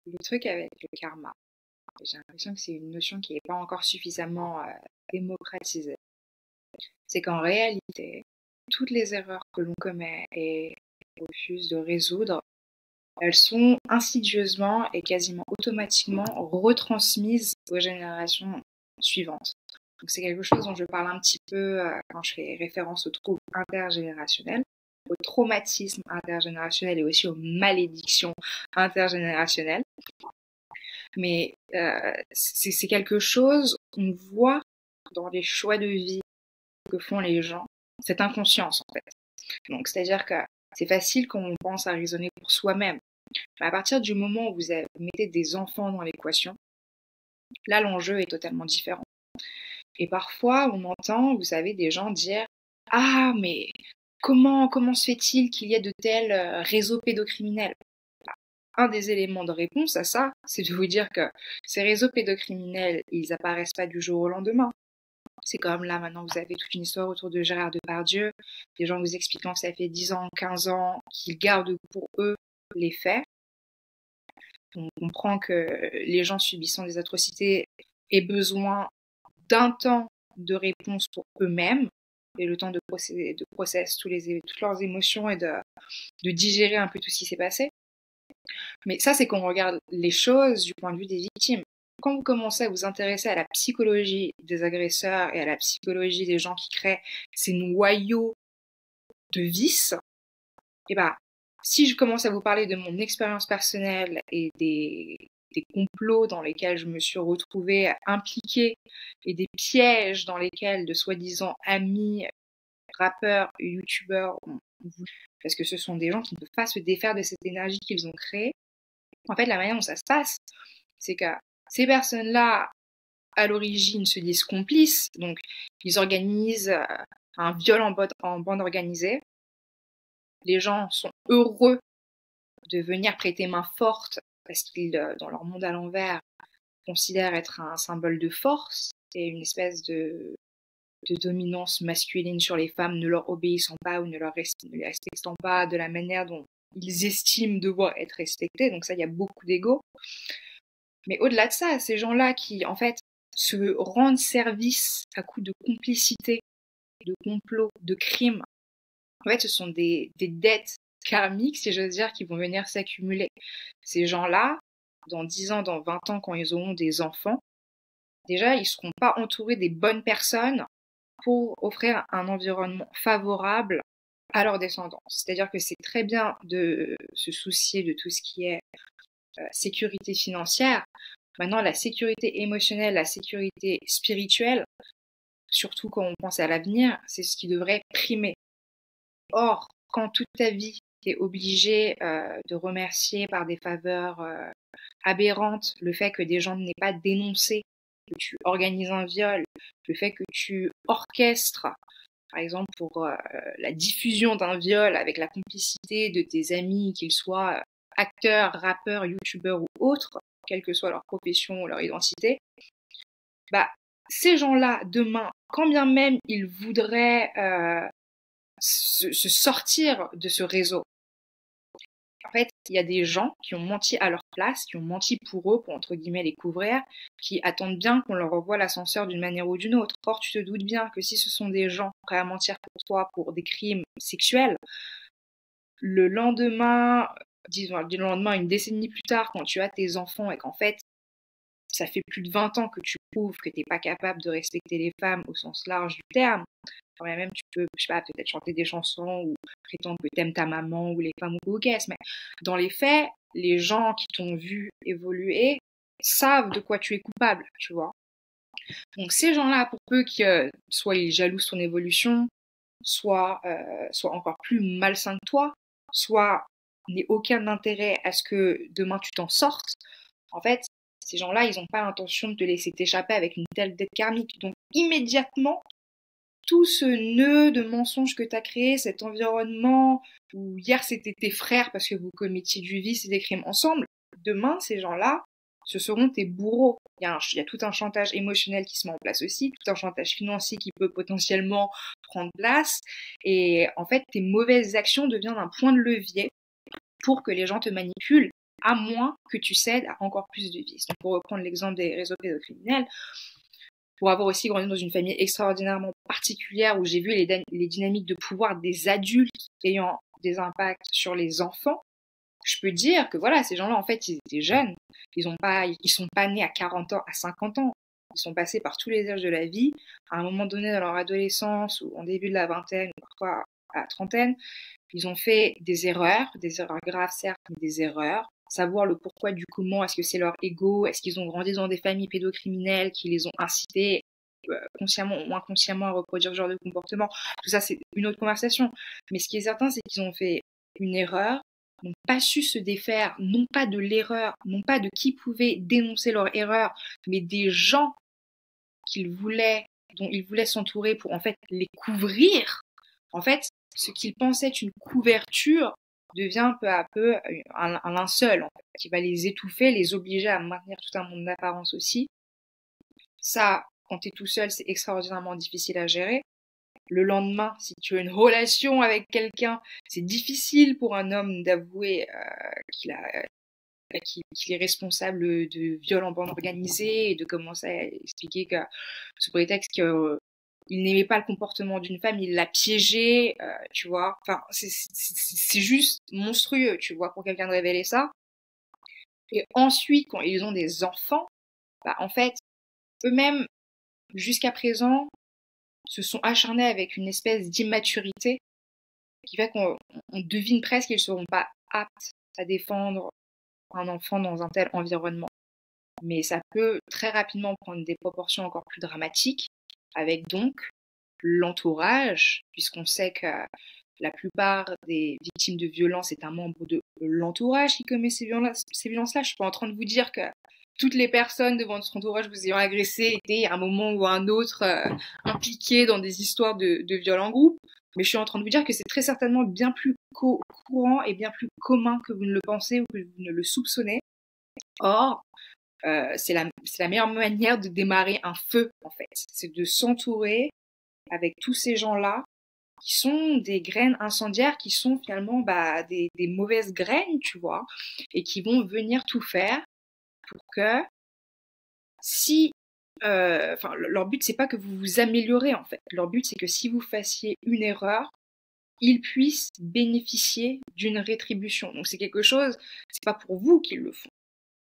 le truc avec le karma, j'ai l'impression que c'est une notion qui n'est pas encore suffisamment démocratisée. C'est qu'en réalité, toutes les erreurs que l'on commet et refuse de résoudre, elles sont insidieusement et quasiment automatiquement retransmises aux générations suivantes. Donc c'est quelque chose dont je parle un petit peu quand je fais référence aux troubles intergénérationnels, au traumatisme intergénérationnel et aussi aux malédictions intergénérationnelles. Mais c'est quelque chose qu'on voit dans les choix de vie que font les gens, cette inconscience en fait. Donc c'est-à-dire que c'est facile quand on pense à raisonner pour soi-même. Mais à partir du moment où vous mettez des enfants dans l'équation, là l'enjeu est totalement différent. Et parfois on entend, vous savez, des gens dire « Ah mais comment se fait-il qu'il y ait de tels réseaux pédocriminels ?» Un des éléments de réponse à ça, c'est de vous dire que ces réseaux pédocriminels, ils apparaissent pas du jour au lendemain. C'est comme là, maintenant, vous avez toute une histoire autour de Gérard Depardieu, des gens vous expliquant que ça fait 10 ans, 15 ans qu'ils gardent pour eux les faits. On comprend que les gens subissant des atrocités aient besoin d'un temps de réponse pour eux-mêmes et le temps de process toutes leurs émotions et de digérer un peu tout ce qui s'est passé. Mais ça, c'est qu'on regarde les choses du point de vue des victimes. Quand vous commencez à vous intéresser à la psychologie des agresseurs et à la psychologie des gens qui créent ces noyaux de vices, et bah, si je commence à vous parler de mon expérience personnelle et des complots dans lesquels je me suis retrouvée impliquée et des pièges dans lesquels de soi-disant amis, rappeurs, youtubeurs, parce que ce sont des gens qui ne peuvent pas se défaire de cette énergie qu'ils ont créée. En fait, la manière dont ça se passe, c'est que ces personnes-là, à l'origine, se disent complices, donc ils organisent un viol en bande organisée. Les gens sont heureux de venir prêter main forte parce qu'ils, dans leur monde à l'envers, considèrent être un symbole de force et une espèce de dominance masculine sur les femmes, ne leur obéissant pas ou ne les respectant pas de la manière dont ils estiment devoir être respectés. Donc ça, il y a beaucoup d'ego. Mais au-delà de ça, ces gens-là qui, en fait, se rendent service à coup de complicité, de complot, de crimes, en fait, ce sont des dettes karmiques, si j'ose dire, qui vont venir s'accumuler. Ces gens-là, dans 10 ans, dans 20 ans, quand ils auront des enfants, déjà, ils ne seront pas entourés des bonnes personnes pour offrir un environnement favorable à leur descendance. C'est-à-dire que c'est très bien de se soucier de tout ce qui est sécurité financière. Maintenant, la sécurité émotionnelle, la sécurité spirituelle, surtout quand on pense à l'avenir, c'est ce qui devrait primer. Or, quand toute ta vie, tu es obligé de remercier par des faveurs aberrantes le fait que des gens n'aient pas dénoncé, que tu organises un viol, le fait que tu orchestres, par exemple pour la diffusion d'un viol avec la complicité de tes amis, qu'ils soient acteurs, rappeurs, youtubeurs ou autres, quelle que soit leur profession ou leur identité, bah, ces gens-là, demain, quand bien même ils voudraient se sortir de ce réseau, en fait, il y a des gens qui ont menti à leur place, qui ont menti pour eux, pour entre guillemets les couvrir, qui attendent bien qu'on leur envoie l'ascenseur d'une manière ou d'une autre. Or, tu te doutes bien que si ce sont des gens prêts à mentir pour toi pour des crimes sexuels, le lendemain, disons le lendemain, une décennie plus tard, quand tu as tes enfants et qu'en fait, ça fait plus de 20 ans que tu prouves que tu n'es pas capable de respecter les femmes au sens large du terme, quand même tu peux, je sais pas, peut-être chanter des chansons ou prétendre que t'aimes ta maman ou les femmes ou qu'est-ce, mais dans les faits, les gens qui t'ont vu évoluer savent de quoi tu es coupable, tu vois. Donc ces gens-là, pour peu qu'ils soit ils jalousent ton évolution, soit encore plus malsains que toi, soit n'aient aucun intérêt à ce que demain tu t'en sortes, en fait, ces gens-là, ils n'ont pas l'intention de te laisser t'échapper avec une telle dette karmique. Donc immédiatement, tout ce nœud de mensonges que tu as créé, cet environnement où hier c'était tes frères parce que vous commettiez du vice et des crimes ensemble, demain ces gens-là, ce seront tes bourreaux. Il y a tout un chantage émotionnel qui se met en place aussi, tout un chantage financier qui peut potentiellement prendre place, et en fait tes mauvaises actions deviennent un point de levier pour que les gens te manipulent à moins que tu cèdes à encore plus de vices. Donc, pour reprendre l'exemple des réseaux pédocriminels, pour avoir aussi grandi dans une famille extraordinairement particulière où j'ai vu les dynamiques de pouvoir des adultes ayant des impacts sur les enfants, je peux dire que voilà, ces gens-là, en fait, ils étaient jeunes. Ils sont pas nés à 40 ans, à 50 ans. Ils sont passés par tous les âges de la vie. À un moment donné, dans leur adolescence ou en début de la vingtaine, ou parfois à la trentaine, ils ont fait des erreurs graves certes, mais des erreurs. Savoir le pourquoi du comment, est-ce que c'est leur ego, est-ce qu'ils ont grandi dans des familles pédocriminelles qui les ont incités consciemment ou inconsciemment à reproduire ce genre de comportement. Tout ça, c'est une autre conversation. Mais ce qui est certain, c'est qu'ils ont fait une erreur, n'ont pas su se défaire, non pas de l'erreur, non pas de qui pouvait dénoncer leur erreur, mais des gens dont ils voulaient s'entourer pour en fait les couvrir. En fait, ce qu'ils pensaient être une couverture devient peu à peu un linceul en fait, qui va les étouffer, les obliger à maintenir tout un monde d'apparence aussi. Ça, quand t'es tout seul, c'est extraordinairement difficile à gérer. Le lendemain, si tu as une relation avec quelqu'un, c'est difficile pour un homme d'avouer qu'il est responsable de viol en bande organisée et de commencer à expliquer que sous prétexte qu'il n'aimait pas le comportement d'une femme, il l'a piégée, tu vois. Enfin, c'est juste monstrueux, tu vois, pour quelqu'un de révéler ça. Et ensuite, quand ils ont des enfants, bah, en fait, eux-mêmes, jusqu'à présent, se sont acharnés avec une espèce d'immaturité qui fait qu'on devine presque qu'ils ne seront pas aptes à défendre un enfant dans un tel environnement. Mais ça peut très rapidement prendre des proportions encore plus dramatiques, avec donc l'entourage, puisqu'on sait que la plupart des victimes de violences est un membre de l'entourage qui commet ces violences-là. Je ne suis pas en train de vous dire que toutes les personnes devant votre entourage vous ayant agressé étaient à un moment ou à un autre impliquées dans des histoires de viol en groupe. Mais je suis en train de vous dire que c'est très certainement bien plus courant et bien plus commun que vous ne le pensez ou que vous ne le soupçonnez. Or, c'est la meilleure manière de démarrer un feu, en fait. C'est de s'entourer avec tous ces gens-là qui sont des graines incendiaires, qui sont finalement des mauvaises graines, tu vois, et qui vont venir tout faire pour que si... leur but, c'est pas que vous vous améliorez, en fait. Leur but, c'est que si vous fassiez une erreur, ils puissent bénéficier d'une rétribution. Donc c'est quelque chose, c'est pas pour vous qu'ils le font.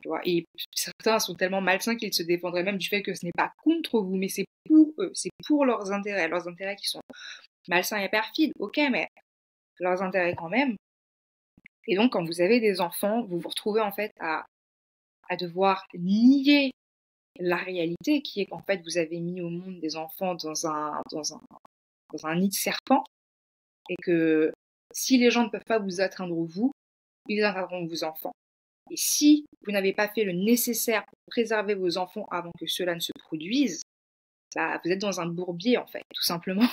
Tu vois, et certains sont tellement malsains qu'ils se défendraient même du fait que ce n'est pas contre vous, mais c'est pour eux, c'est pour leurs intérêts qui sont malsains et perfides, ok, mais leurs intérêts quand même. Et donc, quand vous avez des enfants, vous vous retrouvez en fait à devoir nier la réalité qui est qu'en fait, vous avez mis au monde des enfants dans un nid de serpent et que si les gens ne peuvent pas vous atteindre vous, ils atteindront vos enfants. Et si vous n'avez pas fait le nécessaire pour préserver vos enfants avant que cela ne se produise, vous êtes dans un bourbier en fait, tout simplement.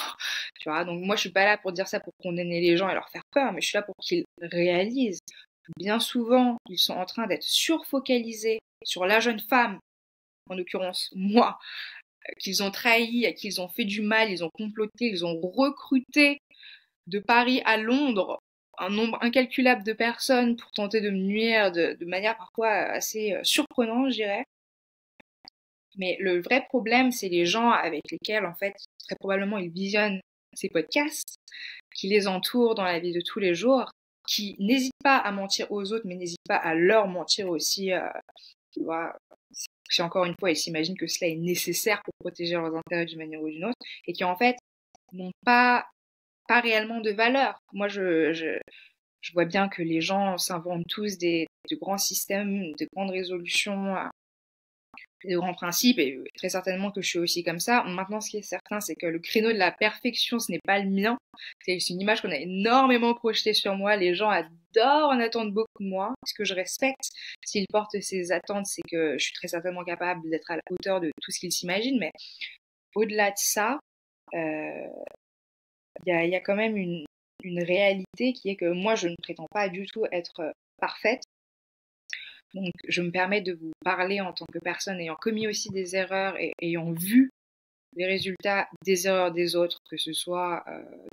Tu vois, donc moi je suis pas là pour dire ça pour condamner les gens et leur faire peur, mais je suis là pour qu'ils réalisent. Bien souvent, ils sont en train d'être surfocalisés sur la jeune femme, en l'occurrence moi, qu'ils ont trahi, à qui ils ont fait du mal, ils ont comploté, ils ont recruté de Paris à Londres un nombre incalculable de personnes pour tenter de me nuire de manière parfois assez surprenante, je dirais. Mais le vrai problème, c'est les gens avec lesquels, en fait, très probablement, ils visionnent ces podcasts, qui les entourent dans la vie de tous les jours, qui n'hésitent pas à mentir aux autres, mais n'hésitent pas à leur mentir aussi, tu vois. Si encore une fois, ils s'imaginent que cela est nécessaire pour protéger leurs intérêts d'une manière ou d'une autre, et qui, en fait, n'ont pas réellement de valeur. Moi, je vois bien que les gens s'inventent tous de grands systèmes, de grandes résolutions, de grands principes, et très certainement que je suis aussi comme ça. Maintenant, ce qui est certain, c'est que le créneau de la perfection, ce n'est pas le mien. C'est une image qu'on a énormément projetée sur moi. Les gens adorent en attendre beaucoup de moi, ce que je respecte. S'ils portent ces attentes, c'est que je suis très certainement capable d'être à la hauteur de tout ce qu'ils s'imaginent. Mais au-delà de ça, il y a quand même une réalité qui est que moi, je ne prétends pas du tout être parfaite. Donc, je me permets de vous parler en tant que personne ayant commis aussi des erreurs et ayant vu les résultats des erreurs des autres, que ce soit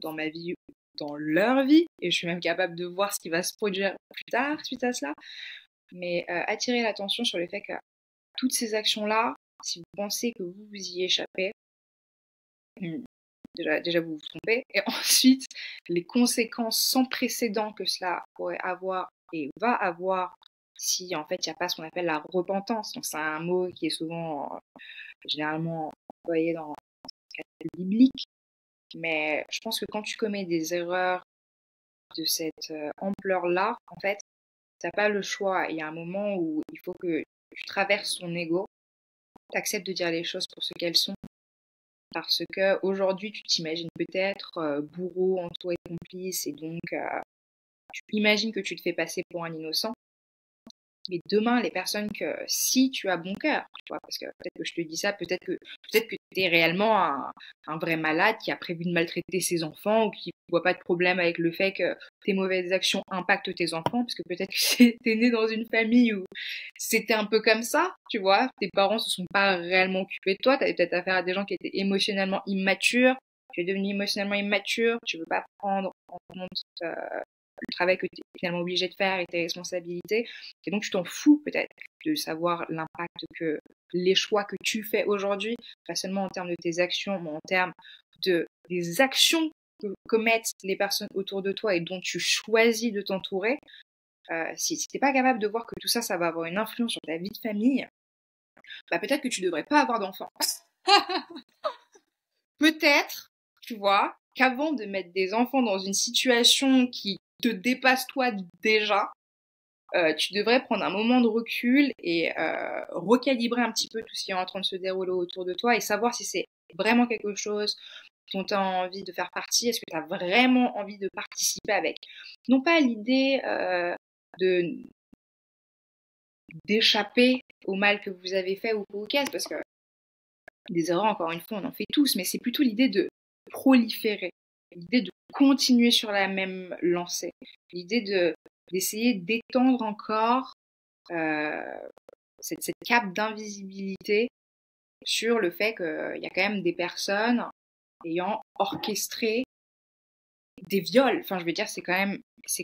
dans ma vie ou dans leur vie. Et je suis même capable de voir ce qui va se produire plus tard suite à cela. mais attirer l'attention sur le fait que toutes ces actions-là, si vous pensez que vous y échappez, déjà vous vous trompez. Et ensuite, les conséquences sans précédent que cela pourrait avoir et va avoir si en fait il n'y a pas ce qu'on appelle la repentance. Donc c'est un mot qui est souvent généralement employé dans le cadre biblique. Mais je pense que quand tu commets des erreurs de cette ampleur-là, en fait, tu n'as pas le choix. Il y a un moment où il faut que tu traverses ton ego, tu acceptes de dire les choses pour ce qu'elles sont. Parce que aujourd'hui, tu t'imagines peut-être bourreau, entouré de complices, et donc tu imagines que tu te fais passer pour un innocent. Mais demain, les personnes que, si tu as bon cœur, tu vois, parce que peut-être que je te dis ça, peut-être que tu es réellement un vrai malade qui a prévu de maltraiter ses enfants ou qui ne voit pas de problème avec le fait que tes mauvaises actions impactent tes enfants, parce que peut-être que t'es né dans une famille où c'était un peu comme ça, tu vois, tes parents se sont pas réellement occupés de toi, tu avais peut-être affaire à des gens qui étaient émotionnellement immatures, tu es devenu émotionnellement immature, tu veux pas prendre en compte le travail que tu es finalement obligé de faire et tes responsabilités. Et donc, tu t'en fous peut-être de savoir l'impact que les choix que tu fais aujourd'hui, pas seulement en termes de tes actions, mais en termes des actions que commettent les personnes autour de toi et dont tu choisis de t'entourer. Si tu n'es pas capable de voir que tout ça, ça va avoir une influence sur ta vie de famille, bah peut-être que tu devrais pas avoir d'enfants. Peut-être, tu vois, qu'avant de mettre des enfants dans une situation qui te dépasse toi déjà, tu devrais prendre un moment de recul et recalibrer un petit peu tout ce qui est en train de se dérouler autour de toi et savoir si c'est vraiment quelque chose dont tu as envie de faire partie, est-ce que tu as vraiment envie de participer avec. Non pas l'idée de d'échapper au mal que vous avez fait ou au caisse, parce que des erreurs, encore une fois, on en fait tous, mais c'est plutôt l'idée de proliférer, l'idée de continuer sur la même lancée, l'idée d'essayer d'étendre encore cette cape d'invisibilité sur le fait qu'il y a quand même des personnes ayant orchestré des viols. Enfin, je veux dire, c'est quand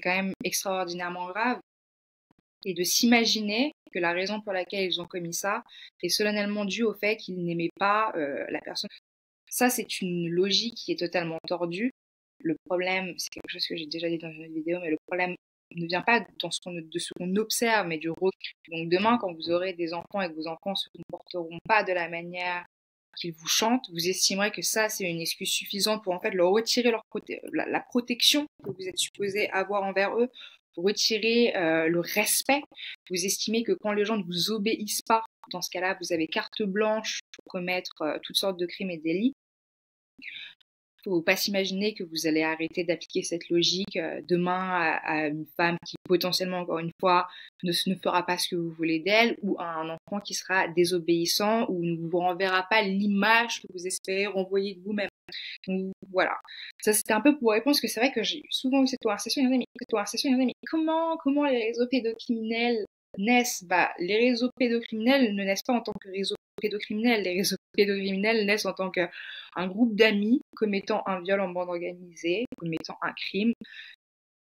même extraordinairement grave. Et de s'imaginer que la raison pour laquelle ils ont commis ça est solennellement due au fait qu'ils n'aimaient pas la personne. Ça, c'est une logique qui est totalement tordue. Le problème, c'est quelque chose que j'ai déjà dit dans une vidéo, mais le problème ne vient pas de ce qu'on observe, mais du rôle. Donc demain, quand vous aurez des enfants et que vos enfants ne se comporteront pas de la manière qu'ils vous chantent, vous estimerez que ça, c'est une excuse suffisante pour en fait leur retirer la protection que vous êtes supposé avoir envers eux, pour retirer le respect. Vous estimez que quand les gens ne vous obéissent pas, dans ce cas-là, vous avez carte blanche pour commettre toutes sortes de crimes et délits. Il ne faut pas s'imaginer que vous allez arrêter d'appliquer cette logique demain à une femme qui potentiellement, encore une fois, ne fera pas ce que vous voulez d'elle, ou à un enfant qui sera désobéissant ou ne vous renverra pas l'image que vous espérez renvoyer de vous-même. Donc voilà. Ça, c'était un peu pour répondre, parce que c'est vrai que j'ai souvent eu cette conversation, mais comment les réseaux pédocriminels naissent? Bah, les réseaux pédocriminels ne naissent pas en tant que réseaux pédocriminels. Les réseaux pédocriminels naissent en tant qu'un groupe d'amis commettant un viol en bande organisée, commettant un crime,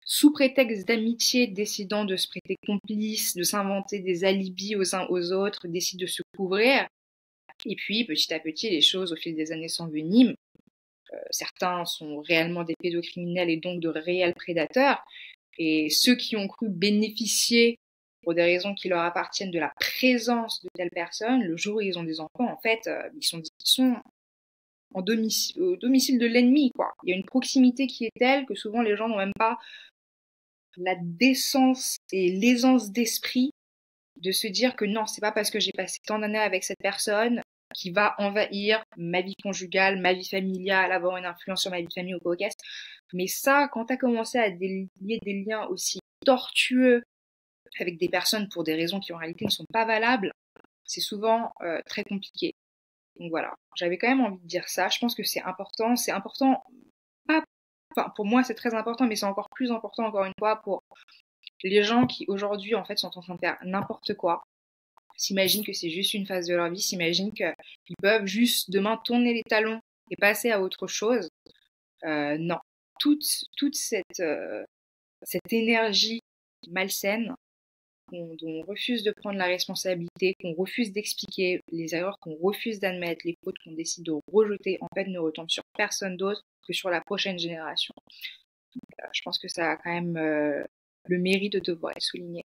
sous prétexte d'amitié, décidant de se prêter complice, de s'inventer des alibis aux uns aux autres, décident de se couvrir. Et puis, petit à petit, les choses, au fil des années, s'enveniment. Certains sont réellement des pédocriminels et donc de réels prédateurs. Et ceux qui ont cru bénéficier, pour des raisons qui leur appartiennent, de la présence de telles personnes, le jour où ils ont des enfants, en fait, ils sont au domicile de l'ennemi, quoi. Il y a une proximité qui est telle que souvent les gens n'ont même pas la décence et l'aisance d'esprit de se dire que non, c'est pas parce que j'ai passé tant d'années avec cette personne qui va envahir ma vie conjugale, ma vie familiale, avoir une influence sur ma vie de famille ou quoi. Mais ça, quand t'as commencé à lier des liens aussi tortueux avec des personnes pour des raisons qui en réalité ne sont pas valables, c'est souvent très compliqué. Donc voilà, j'avais quand même envie de dire ça. Je pense que c'est important. C'est important, pas, enfin pour moi c'est très important, mais c'est encore plus important encore une fois pour les gens qui aujourd'hui en fait sont en train de faire n'importe quoi, s'imaginent que c'est juste une phase de leur vie, s'imaginent qu'ils peuvent juste demain tourner les talons et passer à autre chose. Non, toute cette énergie malsaine, dont on refuse de prendre la responsabilité, qu'on refuse d'expliquer, les erreurs qu'on refuse d'admettre, les fautes qu'on décide de rejeter, en fait, ne retombent sur personne d'autre que sur la prochaine génération. Je pense que ça a quand même le mérite de devoir être souligné.